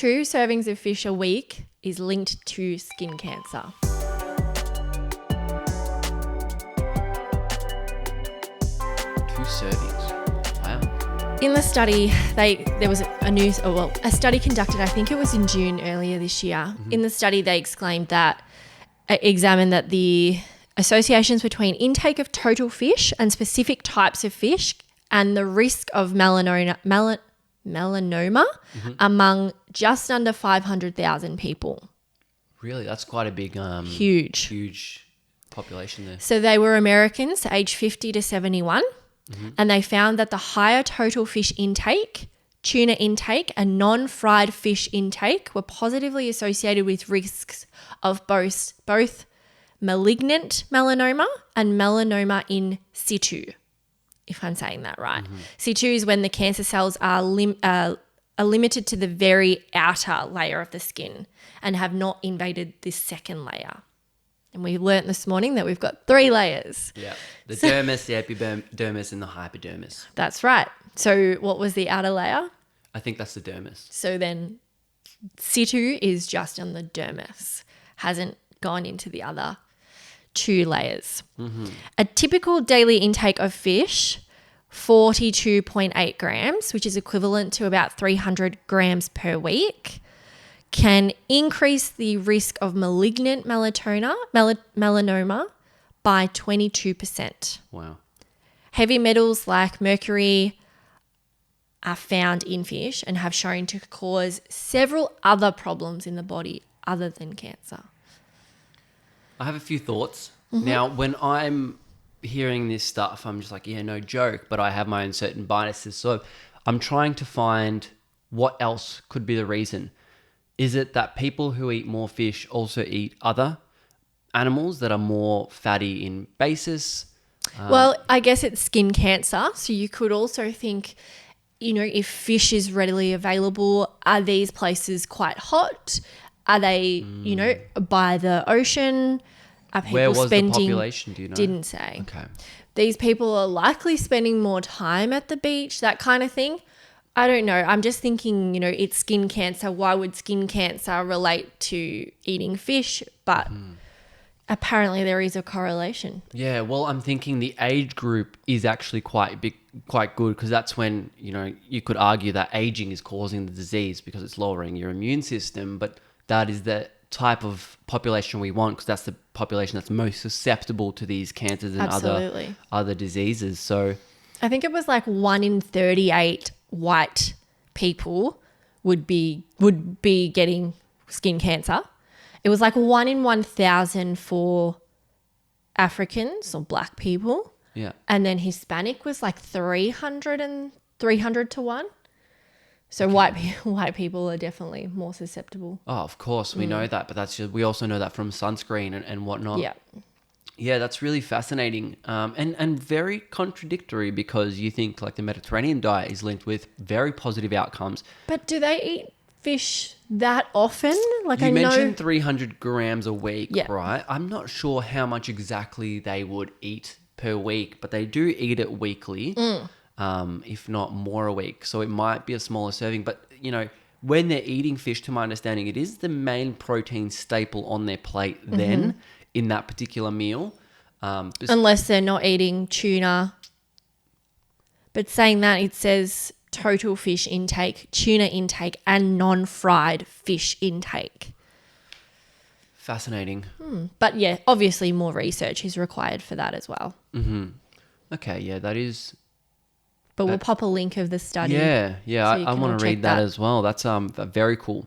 2 servings of fish a week is linked to skin cancer. 2 servings. Wow. In the study, there was a study conducted, I think it was in June earlier this year. Mm-hmm. In the study, they examined that the associations between intake of total fish and specific types of fish and the risk of melanoma among just under 500,000 people. Really? That's quite a big... Huge population there. So they were Americans aged 50 to 71, and they found that the higher total fish intake, tuna intake, and non-fried fish intake were positively associated with risks of both malignant melanoma and melanoma in situ, if I'm saying that right. Mm-hmm. Situ is when the cancer cells are limited to the very outer layer of the skin and have not invaded this second layer. And we learnt this morning that we've got 3 layers. Yeah, the dermis, the epidermis, and the hypodermis. That's right. So what was the outer layer? I think that's the dermis. So then situ is just on the dermis, hasn't gone into the other 2 layers. Mm-hmm. A typical daily intake of fish, 42.8 grams, which is equivalent to about 300 grams per week, can increase the risk of malignant melanoma by 22%. Wow. Heavy metals like mercury are found in fish and have shown to cause several other problems in the body other than cancer. I have a few thoughts. Mm-hmm. Now, when I'm hearing this stuff, I'm just like, yeah, no joke, but I have my own certain biases. So I'm trying to find what else could be the reason. Is it that people who eat more fish also eat other animals that are more fatty in basis? Well, I guess it's skin cancer. So you could also think, if fish is readily available, are these places quite hot? Are they, by the ocean? Are people Where was spending, the population, do you know? Didn't say. Okay. These people are likely spending more time at the beach, that kind of thing. I don't know. I'm just thinking, it's skin cancer. Why would skin cancer relate to eating fish? But apparently there is a correlation. Yeah, well, I'm thinking the age group is actually quite good because that's when, you could argue that aging is causing the disease because it's lowering your immune system, but that is the type of population we want because that's the population that's most susceptible to these cancers and other diseases. So I think it was like 1 in 38 white people would be getting skin cancer. It was like 1 in 1,000 for Africans or black people. Yeah. And then Hispanic was like 300 to 1. So white people are definitely more susceptible. Oh, of course, we know that, but we also know that from sunscreen and whatnot. Yeah. Yeah, that's really fascinating and very contradictory because you think like the Mediterranean diet is linked with very positive outcomes. But do they eat fish that often? You mentioned 300 grams a week, right? I'm not sure how much exactly they would eat per week, but they do eat it weekly. If not more a week. So it might be a smaller serving. But, when they're eating fish, to my understanding, it is the main protein staple on their plate then in that particular meal. Unless they're not eating tuna. But saying that, it says total fish intake, tuna intake, and non-fried fish intake. Fascinating. But yeah, obviously more research is required for that as well. Mm-hmm. Okay, yeah, that is... But we'll pop a link of the study. Yeah, so I want to read that as well. That's very cool.